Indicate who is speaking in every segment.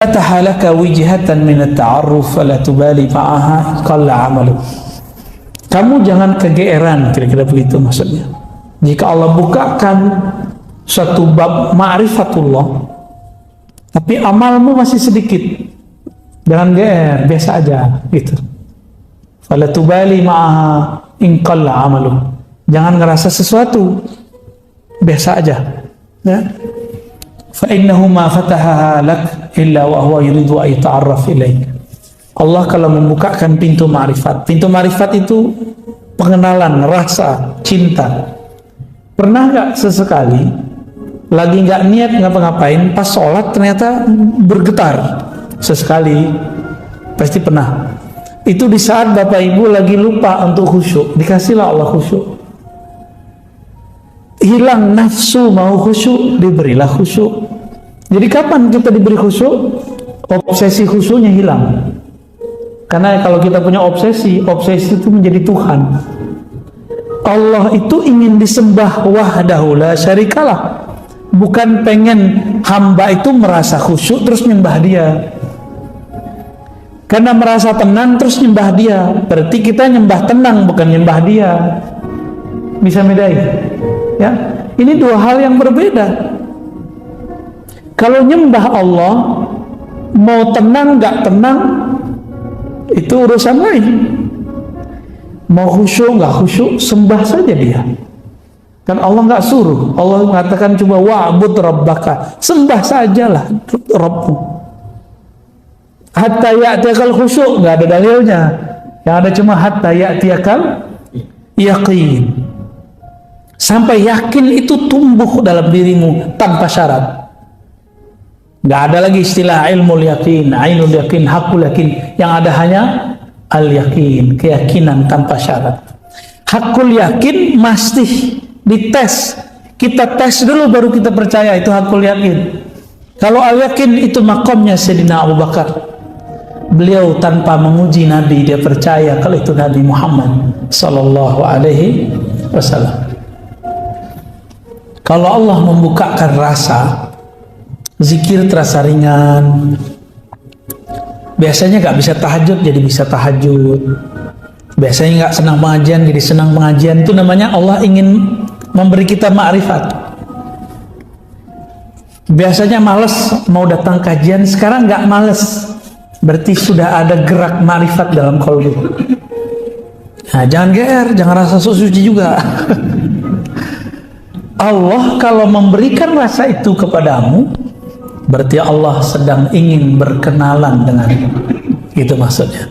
Speaker 1: fataha laka wijhatan min at-ta'arruf fala tubali ma'aha qalla 'amalu. Kamu jangan kegeeran, kira-kira begitu maksudnya. Jika Allah bukakan suatu bab ma'rifatullah tapi amalmu masih sedikit, jangan geer, biasa aja gitu. Fala tubali ma'aha in qalla 'amalu. Jangan ngerasa sesuatu, biasa aja ya. Fa innahu ma fatahaha lak illa wa huwa yuridu an yata'arraf ilaik. Allah kalau membukakan pintu ma'rifat. Pintu ma'rifat itu pengenalan, rasa, cinta. Pernah nggak sesekali lagi nggak niat ngapa-ngapain, pas sholat ternyata bergetar sesekali? Pasti pernah. Itu di saat Bapak Ibu lagi lupa untuk khusyuk, dikasihlah Allah khusyuk. Hilang nafsu mau khusyuk, diberilah khusyuk. Jadi kapan kita diberi khusyuk? Obsesi khusyuknya hilang. Karena kalau kita punya obsesi, obsesi itu menjadi Tuhan. Allah itu ingin disembah wahdahu la syarikalah. Bukan pengen hamba itu merasa khusyuk terus nyembah dia. Karena merasa tenang terus nyembah dia. Berarti kita nyembah tenang, bukan nyembah dia. Bisa bedain? Ya, ini dua hal yang berbeda. Kalau nyembah Allah, mau tenang nggak tenang, itu urusan lain. Mau khusyuk nggak khusyuk, sembah saja dia. Kan Allah nggak suruh. Allah mengatakan cuma wa'bud rabbaka, sembah sajalah Rabbmu. Hatta ya'tiyakal khusyuk, nggak ada dalilnya. Yang ada cuma hatta ya'tiyakal yaqin. Sampai yakin itu tumbuh dalam dirimu tanpa syarat. Nggak ada lagi istilah ilmu yakin, ainul yakin, hakul yakin. Yang ada hanya al yakin, keyakinan tanpa syarat. Hakul yakin mesti dites. Kita tes dulu baru kita percaya itu hakul yakin. Kalau al yakin itu makomnya Sayyidina Abu Bakar. Beliau tanpa menguji Nabi, dia percaya kalau itu Nabi Muhammad sallallahu alaihi wasallam. Kalau Allah membukakan rasa, zikir terasa ringan. Biasanya nggak bisa tahajud jadi bisa tahajud. Biasanya nggak senang pengajian jadi senang pengajian. Itu namanya Allah ingin memberi kita ma'rifat. Biasanya males mau datang kajian, sekarang nggak males. Berarti sudah ada gerak ma'rifat dalam qalbi. Nah, jangan GR, jangan rasa sok suci juga. Allah kalau memberikan rasa itu kepadamu, berarti Allah sedang ingin berkenalan denganmu. Itu maksudnya.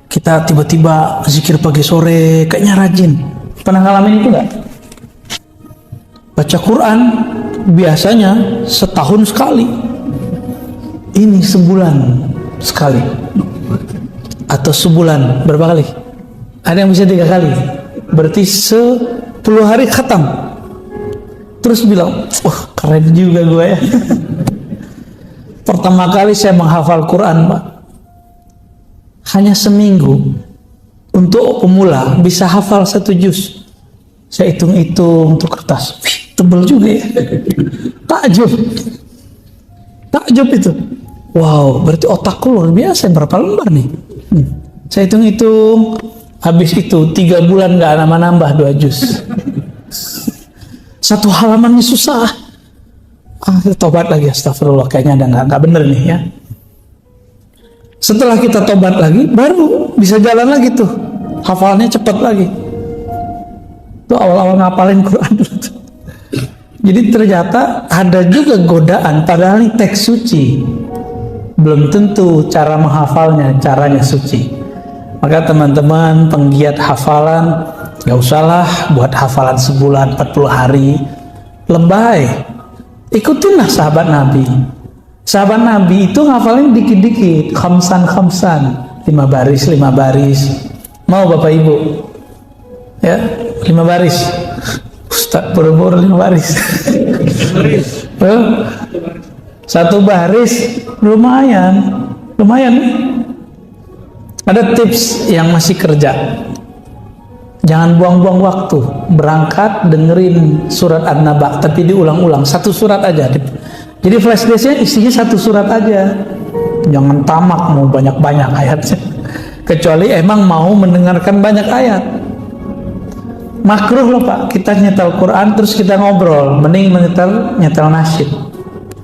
Speaker 1: Kita tiba-tiba zikir pagi sore, kayaknya rajin. Pernah ngalamin itu enggak? Baca Quran biasanya setahun sekali. Ini sebulan sekali. Atau sebulan berapa kali? Ada yang bisa 3 kali. Berarti 10 hari khatam. Terus bilang, wah keren juga gue ya. Pertama kali saya menghafal Quran, Pak, hanya seminggu. Untuk pemula bisa hafal 1 juz. Saya hitung-hitung untuk kertas. Wih, tebel juga ya. Takjub itu. Wow, berarti otakku luar biasa. Berapa lembar nih? Saya hitung-hitung. Habis itu 3 bulan gak nambah 2 juz. 1 halamannya susah. Tobat lagi, astagfirullah, kayaknya ada nggak bener nih ya. Setelah kita tobat lagi, baru bisa jalan lagi tuh, hafalnya cepat lagi. Itu awal-awal ngapalin Quran dulu tuh. Jadi ternyata ada juga godaan, padahal ini teks suci. Belum tentu cara menghafalnya, caranya suci. Maka teman-teman penggiat hafalan, gak usahlah buat hafalan sebulan 40 hari, lebay. Ikutinlah sahabat Nabi. Sahabat Nabi itu ngafalin dikit-dikit, khamsan, 5 baris. Mau Bapak Ibu? Ya, 5 baris. Ustaz buru-buru 5 baris. 1 baris lumayan. Ada tips yang masih kerja. Jangan buang-buang waktu. Berangkat dengerin surat An-Naba, tapi diulang-ulang. 1 surat aja. Jadi flash disknya isinya satu surat aja. Jangan tamak mau banyak-banyak ayatnya. Kecuali emang mau mendengarkan banyak ayat. Makruh loh Pak, kita nyetel Quran terus kita ngobrol. Mending nyetel nasyid,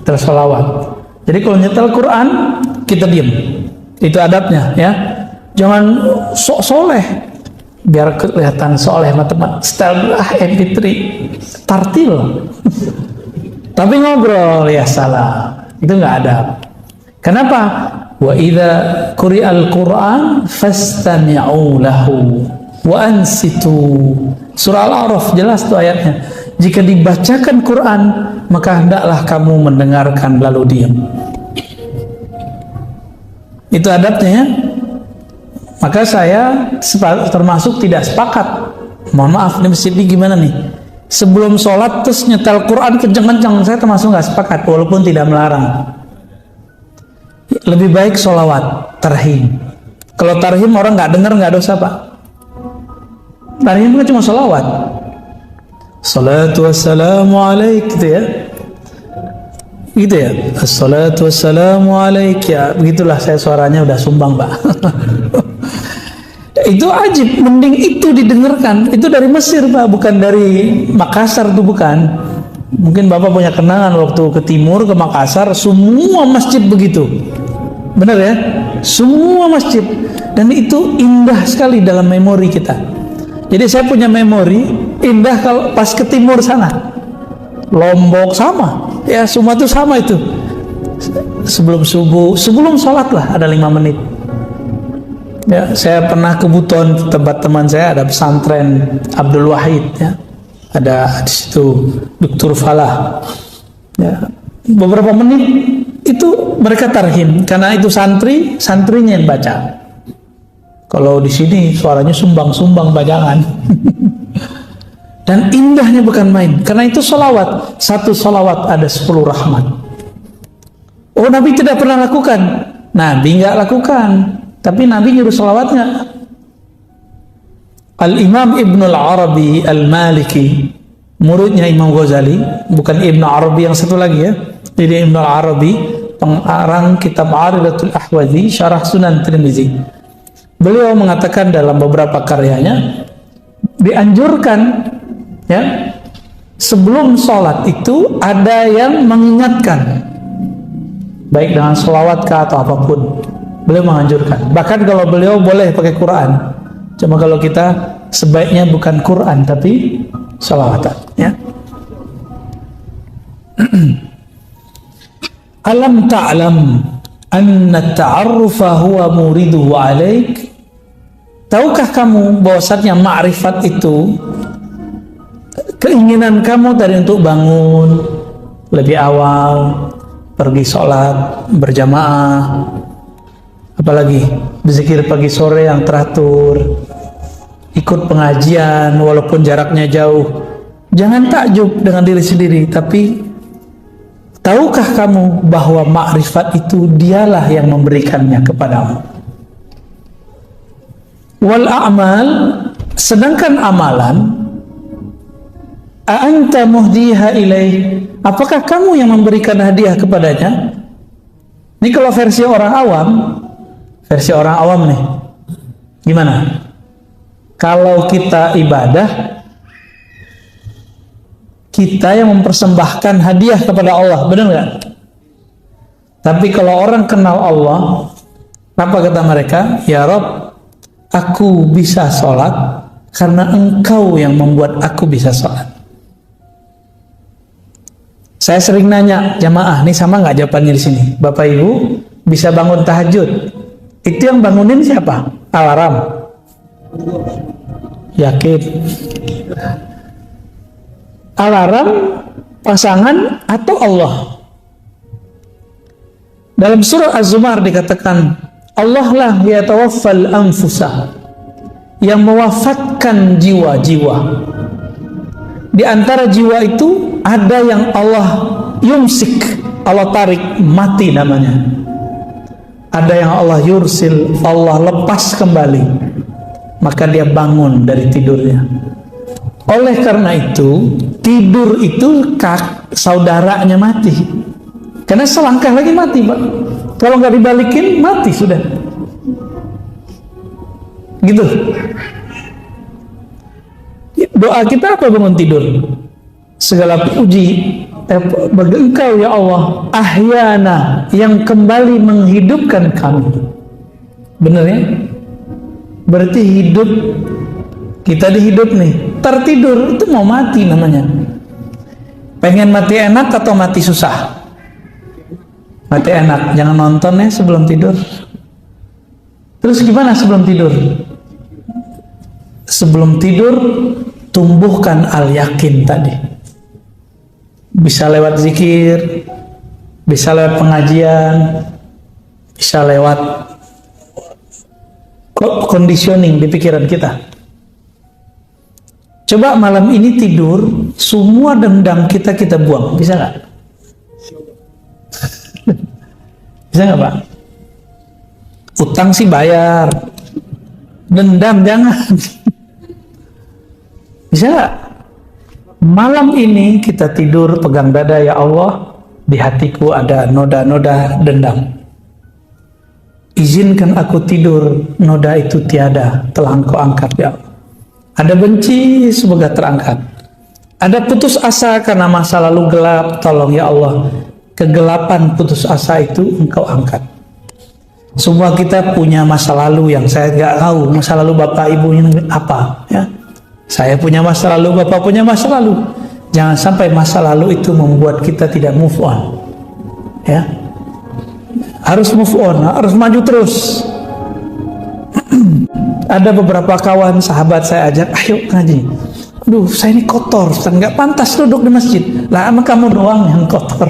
Speaker 1: nyetel sholawat. Jadi kalau nyetel Quran, kita diem. Itu adabnya ya. Jangan sok soleh. Biar kelihatan soleh teman-teman. Setel MP3, tartil. Tapi ngobrol ya salah. Itu nggak adab. Kenapa? Wa idza quri'al Qur'an fastami'u lahu wa ansitu. Surah Al-A'raf jelas tuh ayatnya. Jika dibacakan Quran, maka hendaklah kamu mendengarkan lalu diam. Itu adabnya ya. Maka saya termasuk tidak sepakat. Mohon maaf, di masjid ini gimana nih? Sebelum sholat terus nyetel Quran kenceng-kenceng, saya termasuk nggak sepakat, walaupun tidak melarang. Lebih baik sholawat, tarhim. Kalau tarhim orang nggak dengar nggak dosa Pak. Tarhim kan cuma sholawat. Salatu wassalamu alaik gitu ya. Gitu ya. Assalatu wassalamu alaik ya. Begitulah saya suaranya udah sumbang Pak. Itu ajib, mending itu didengarkan. Itu dari Mesir Pak, bukan dari Makassar tuh bukan. Mungkin Bapak punya kenangan waktu ke timur, ke Makassar, semua masjid begitu. Benar ya? Semua masjid. Dan itu indah sekali dalam memori kita. Jadi saya punya memori indah kalau pas ke timur sana. Lombok sama. Ya semua itu sama itu. Sebelum subuh, sebelum sholat lah ada 5 menit. Ya, saya pernah ke Buton, tempat teman saya ada pesantren Abdul Wahid ya. Ada di situ Dr. Falah. Ya, beberapa menit itu mereka tarhim karena itu santrinya yang baca. Kalau di sini suaranya sumbang-sumbang bajangan. Dan indahnya bukan main. Karena itu sholawat. Satu sholawat ada 10 rahmat. Oh Nabi tidak pernah lakukan. Nabi nggak lakukan. Tapi Nabi nyuruh sholawatnya. Al-Imam Ibn Al-Arabi Al-Maliki, muridnya Imam Ghazali, bukan Ibn Arabi yang satu lagi ya. Jadi Ibn Arabi, pengarang kitab Aridatul Ahwazi, Syarah Sunan Tirmizi. Beliau mengatakan dalam beberapa karyanya, dianjurkan ya, sebelum sholat itu ada yang mengingatkan, baik dengan sholawat kah atau apapun. Beliau menganjurkan. Bahkan kalau beliau boleh pakai Quran. Cuma kalau kita sebaiknya bukan Quran tapi sholawatan ya. Alam ta'lam anna ta'arrufa huwa muriduhu alaik. Tahukah kamu bahwasanya ma'rifat itu keinginan kamu tadi untuk bangun lebih awal, pergi sholat berjamaah, apalagi berzikir pagi sore yang teratur, ikut pengajian walaupun jaraknya jauh. Jangan takjub dengan diri sendiri, tapi tahukah kamu bahwa makrifat itu dialah yang memberikannya kepadamu. Wal a'mal, sedangkan amalan, a'anta muhdiha ilaih, apakah kamu yang memberikan hadiah kepadanya? Ini kalau versi orang awam nih, gimana? Kalau kita ibadah, kita yang mempersembahkan hadiah kepada Allah, benar nggak? Tapi kalau orang kenal Allah, apa kata mereka? Ya Rob, aku bisa sholat karena Engkau yang membuat aku bisa sholat. Saya sering nanya jamaah, nih sama nggak jawabannya di sini? Bapak Ibu bisa bangun tahajud? Itu yang bangunin siapa? Alarm? Yakin? Alarm, pasangan, atau Allah? Dalam surah Az-Zumar dikatakan, Allah lah yatawaffal anfusa, yang mewafatkan jiwa-jiwa. Di antara jiwa itu ada yang Allah yumsik, Allah tarik, mati namanya. Ada yang Allah yursil, Allah lepas kembali, maka dia bangun dari tidurnya. Oleh karena itu, tidur itu saudaranya mati. Karena selangkah lagi mati, Pak. Kalau nggak dibalikin, mati sudah. Gitu. Doa kita apa bangun tidur? Segala puji bagi Engkau ya Allah, ahyana, yang kembali menghidupkan kami. Benar ya? Berarti hidup, kita dihidup nih. Tertidur itu mau mati namanya. Pengen mati enak atau mati susah? Mati enak. Jangan nonton ya sebelum tidur. Terus gimana sebelum tidur? Sebelum tidur tumbuhkan al-yakin tadi. Bisa lewat zikir, bisa lewat pengajian, bisa lewat conditioning di pikiran kita. Coba malam ini tidur, semua dendam kita buang, bisa nggak? Bisa nggak, Pak? Utang sih bayar, dendam jangan. Bisa nggak? Malam ini kita tidur pegang dada, ya Allah, di hatiku ada noda-noda dendam. Izinkan aku tidur, noda itu tiada, telah Engkau angkat ya Allah. Ada benci, semoga terangkat. Ada putus asa karena masa lalu gelap, tolong ya Allah, kegelapan putus asa itu Engkau angkat. Semua kita punya masa lalu yang saya nggak tahu, masa lalu bapak ibu ini apa ya. Saya punya masa lalu, bapak punya masa lalu. Jangan sampai masa lalu itu membuat kita tidak move on. Ya, harus move on, harus maju terus. Ada beberapa kawan sahabat saya ajak, ayo ngaji. Aduh, saya ini kotor, nggak pantas duduk di masjid. Lah, emang kamu doang yang kotor.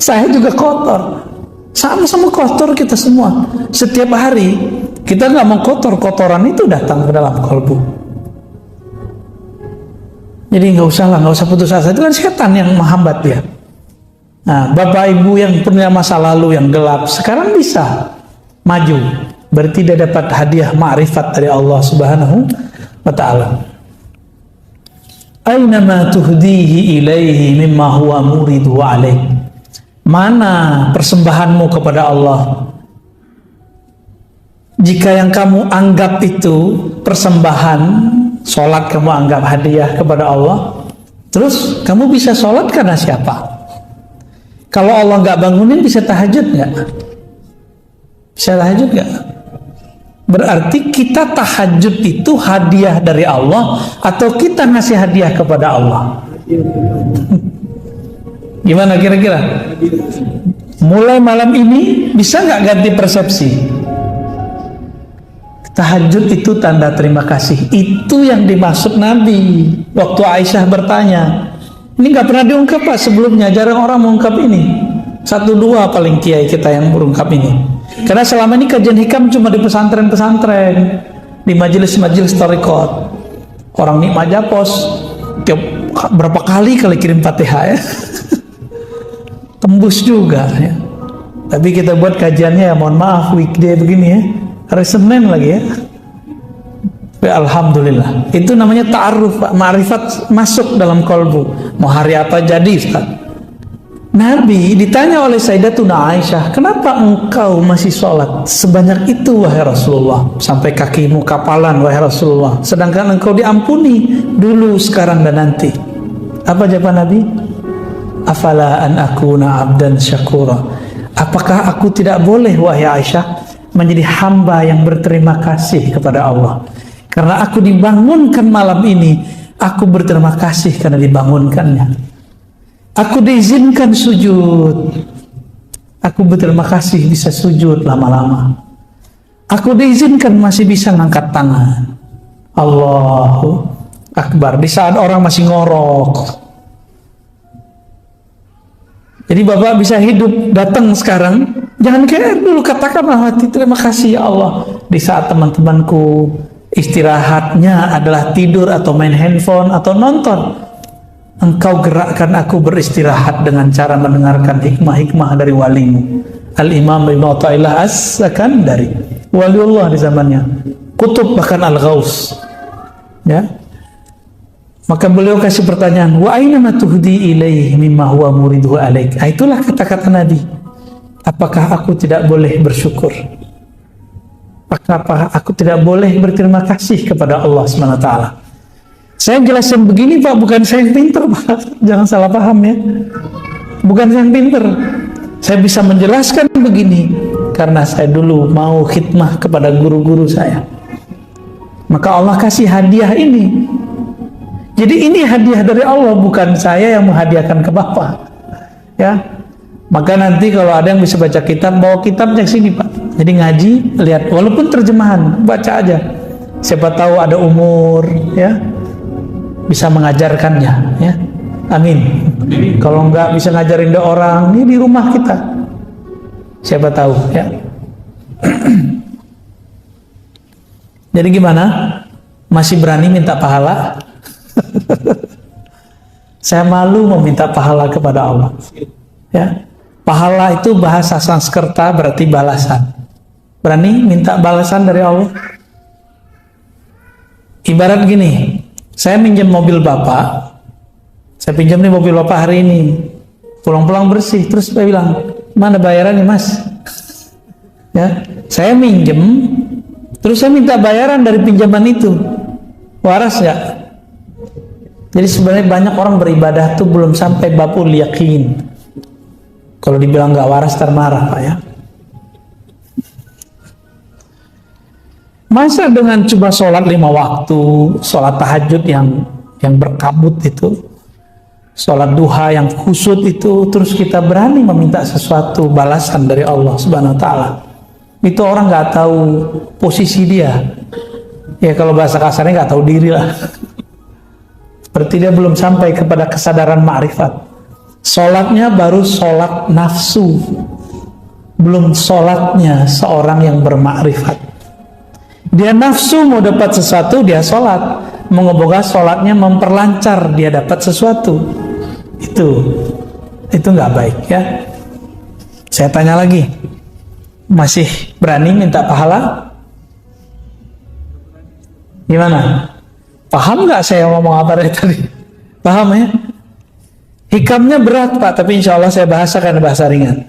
Speaker 1: Saya juga kotor. Sama-sama kotor kita semua. Setiap hari kita nggak mau kotor, kotoran itu datang ke dalam kalbu. Jadi nggak usah putus asa, itu kan setan yang menghambat dia. Nah, bapak ibu yang punya masa lalu yang gelap sekarang bisa maju, berarti dia dapat hadiah ma'rifat dari Allah Subhanahu wa ta'ala. Aina ma tuhdihi ilaihi mimma huwa muridu alaih. Mana persembahanmu kepada Allah? Jika yang kamu anggap itu persembahan, sholat kamu anggap hadiah kepada Allah, terus kamu bisa sholat karena siapa? Kalau Allah nggak bangunin, bisa tahajud nggak? Bisa tahajud nggak? Berarti kita tahajud itu hadiah dari Allah atau kita ngasih hadiah kepada Allah? Gimana kira-kira? Mulai malam ini bisa nggak ganti persepsi? Tahajud itu tanda terima kasih. Itu yang dimaksud Nabi waktu Aisyah bertanya. Ini nggak pernah diungkap, Pak, sebelumnya. Jarang orang mengungkap ini. 1-2 paling kiai kita yang berungkap ini. Karena selama ini kajian hikam cuma di pesantren-pesantren, di majelis-majelis thariqat. Orang nikmat japos berapa kali kirim Fatihah ya. Tembus juga ya. Tapi kita buat kajiannya ya, mohon maaf, weekday begini ya. Hari Senin lagi ya. Alhamdulillah. Itu namanya ta'aruf, ma'rifat masuk dalam kolbu. Mau hari apa jadi, Ustaz? Nabi ditanya oleh Sayyidatuna Aisyah, kenapa engkau masih sholat sebanyak itu wahai Rasulullah, sampai kakimu kapalan wahai Rasulullah, sedangkan engkau diampuni dulu, sekarang dan nanti? Apa jawaban Nabi? Afala an akuna abdan syakura. Apakah aku tidak boleh wahai Aisyah menjadi hamba yang berterima kasih kepada Allah? Karena aku dibangunkan malam ini, aku berterima kasih karena dibangunkannya. Aku diizinkan sujud, aku berterima kasih bisa sujud lama-lama. Aku diizinkan masih bisa ngangkat tangan. Allahu Akbar di saat orang masih ngorok. Jadi Bapak bisa hidup, datang sekarang, jangan kayak dulu, katakanlah hati terima kasih ya Allah. Di saat teman-temanku istirahatnya adalah tidur atau main handphone atau nonton, Engkau gerakkan aku beristirahat dengan cara mendengarkan hikmah-hikmah dari walimu. Al-Imam Ibn Athaillah As-Sakandari, waliullah di zamannya, kutub bahkan Al-Ghaus ya. Maka beliau kasih pertanyaan, wa aina ma tuhdi ilaihi mimma huwa muriduhu alaik. Itulah kata-kata Nabi. Apakah aku tidak boleh bersyukur? Apakah aku tidak boleh berterima kasih kepada Allah SWT? Saya jelasin begini Pak, bukan saya yang pinter Pak. Jangan salah paham ya. Bukan saya yang pinter. Saya bisa menjelaskan begini karena saya dulu mau khidmah kepada guru-guru saya. Maka Allah kasih hadiah ini. Jadi ini hadiah dari Allah, bukan saya yang menghadiahkan ke Bapak. Ya. Maka nanti kalau ada yang bisa baca kitab, bawa kitabnya ke sini Pak. Jadi ngaji, lihat walaupun terjemahan, baca aja. Siapa tahu ada umur ya, bisa mengajarkannya ya. Amin. Kalau enggak bisa ngajarin orang, ini di rumah kita. Siapa tahu ya. Jadi gimana? Masih berani minta pahala? Saya malu meminta pahala kepada Allah. Ya, pahala itu bahasa Sanskerta berarti balasan. Berani minta balasan dari Allah? Ibarat gini, saya minjem mobil Bapak, saya pinjam nih mobil Bapak hari ini, pulang-pulang bersih, terus saya bilang, mana bayarannya Mas? Ya, saya minjem, terus saya minta bayaran dari pinjaman itu, waras nggak? Jadi sebenarnya banyak orang beribadah tuh belum sampai babul yakin. Kalau dibilang nggak waras termarah Pak ya. Masa dengan coba sholat 5 waktu, sholat tahajud yang berkabut itu, sholat duha yang khusyuk itu, terus kita berani meminta sesuatu balasan dari Allah Subhanahu Wa Taala. Itu orang nggak tahu posisi dia. Ya kalau bahasa kasarnya nggak tahu diri lah. Berarti dia belum sampai kepada kesadaran ma'rifat. Sholatnya baru sholat nafsu, belum sholatnya seorang yang bermakrifat. Dia nafsu mau dapat sesuatu, dia sholat. Moga-moga sholatnya memperlancar dia dapat sesuatu. Itu nggak baik ya. Saya tanya lagi, masih berani minta pahala? Gimana? Paham nggak saya ngomong apa dari tadi? Paham ya? Hikamnya berat Pak, tapi insya Allah saya bahasakan bahasa ringan.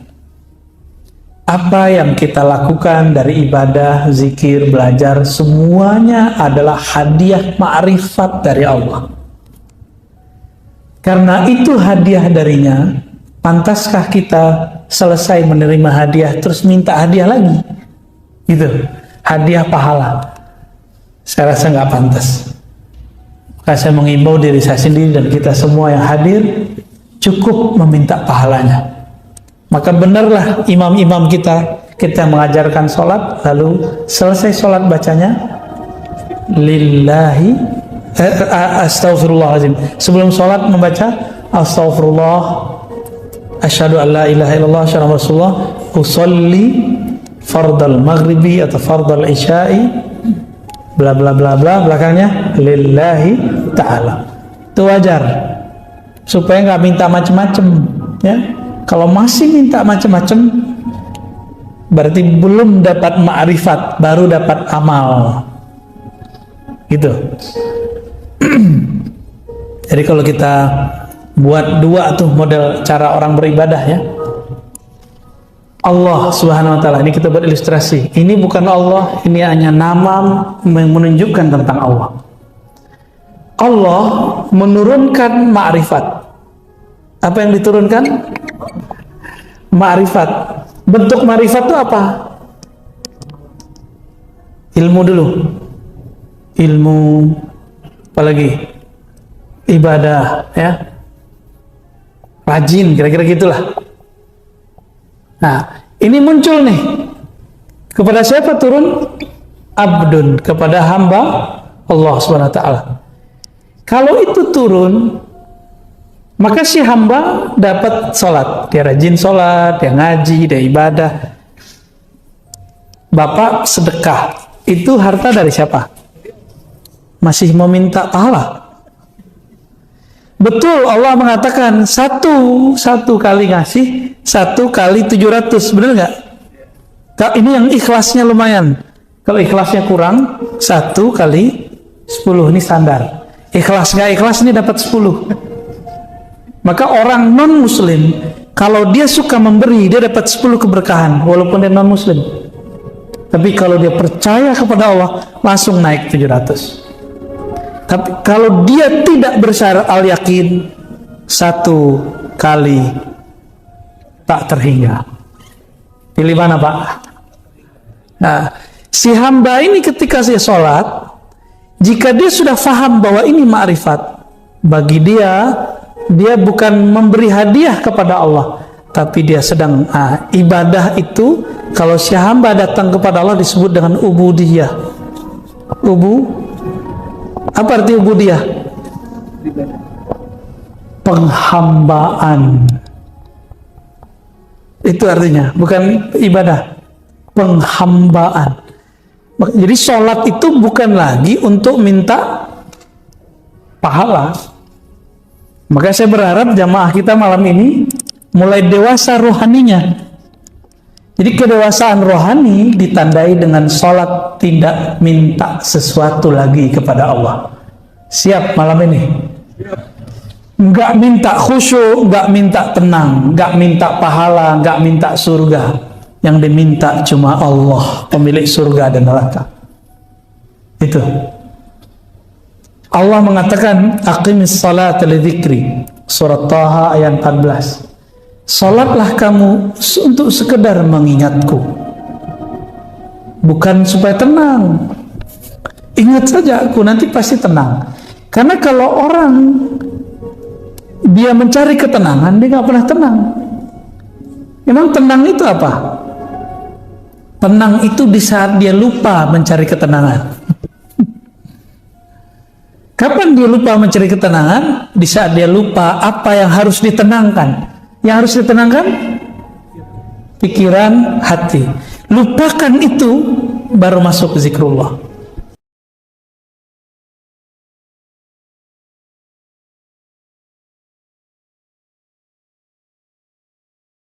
Speaker 1: Apa yang kita lakukan dari ibadah, zikir, belajar, semuanya adalah hadiah ma'rifat dari Allah. Karena itu hadiah darinya, pantaskah kita selesai menerima hadiah terus minta hadiah lagi? Gitu, hadiah pahala. Saya rasa nggak pantas. Maka saya mengimbau diri saya sendiri dan kita semua yang hadir cukup meminta pahalanya. Maka benarlah imam-imam kita mengajarkan sholat, lalu selesai sholat bacanya lillahi astaghfirullahaladzim. Sebelum sholat membaca astaghfirullah, asyhadu an la ilaha illallah, asyhadu anna rasulullah, usolli fardal maghribi atau fardal isya'i, bla bla bla bla, belakangnya lillahi ta'ala. Itu wajar supaya nggak minta macem-macem ya. Kalau masih minta macem-macem berarti belum dapat ma'rifat, baru dapat amal gitu. Jadi kalau kita buat dua tuh model cara orang beribadah ya, Allah Subhanahu Wa Taala, ini kita buat ilustrasi. Ini bukan Allah, ini hanya nama yang menunjukkan tentang Allah. Allah menurunkan ma'rifat. Apa yang diturunkan? Ma'rifat. Bentuk ma'rifat itu apa? Ilmu dulu. Ilmu, apalagi ibadah ya. Rajin, kira-kira gitulah. Nah, ini muncul nih. Kepada siapa turun? Abdun, kepada hamba Allah Subhanahu Wa Taala. Kalau itu turun, maka si hamba dapat sholat. Dia rajin sholat, dia ngaji, dia ibadah. Bapak sedekah, itu harta dari siapa? Masih meminta pahala. Betul, Allah mengatakan satu kali ngasih, 1 kali 700, benar nggak? Ini yang ikhlasnya lumayan. Kalau ikhlasnya kurang, 1 kali 10, ini standar. Ikhlas gak ikhlas ini dapat 10. Maka orang non muslim kalau dia suka memberi dia dapat 10 keberkahan walaupun dia non muslim. Tapi kalau dia percaya kepada Allah langsung naik 700. Tapi kalau dia tidak bersyarat al-yakin 1 kali tak terhingga. Pilih mana Pak? Nah, si hamba ini ketika dia sholat, jika dia sudah faham bahwa ini ma'rifat, bagi dia bukan memberi hadiah kepada Allah, tapi dia sedang ibadah itu. Kalau si hamba datang kepada Allah disebut dengan ubudiyah. Apa arti ubudiyah? Penghambaan. Itu artinya, bukan ibadah, penghambaan. Jadi sholat itu bukan lagi untuk minta pahala. Maka saya berharap jamaah kita malam ini mulai dewasa rohaninya. Jadi kedewasaan rohani ditandai dengan sholat tidak minta sesuatu lagi kepada Allah. Siap malam ini? Nggak minta khusyuk, nggak minta tenang, nggak minta pahala, nggak minta surga. Yang diminta cuma Allah, pemilik surga dan neraka. Itu. Allah mengatakan, aqimis salata lidzikri. Surat Taha ayat 14. Salatlah kamu untuk sekedar mengingatku. Bukan supaya tenang. Ingat saja aku, nanti pasti tenang. Karena kalau orang dia mencari ketenangan, dia nggak pernah tenang. Emang tenang itu apa? Tenang itu di saat dia lupa mencari ketenangan. Kapan dia lupa mencari ketenangan? Di saat dia lupa apa yang harus ditenangkan. Yang harus ditenangkan? Pikiran, hati. Lupakan itu, baru masuk zikrullah.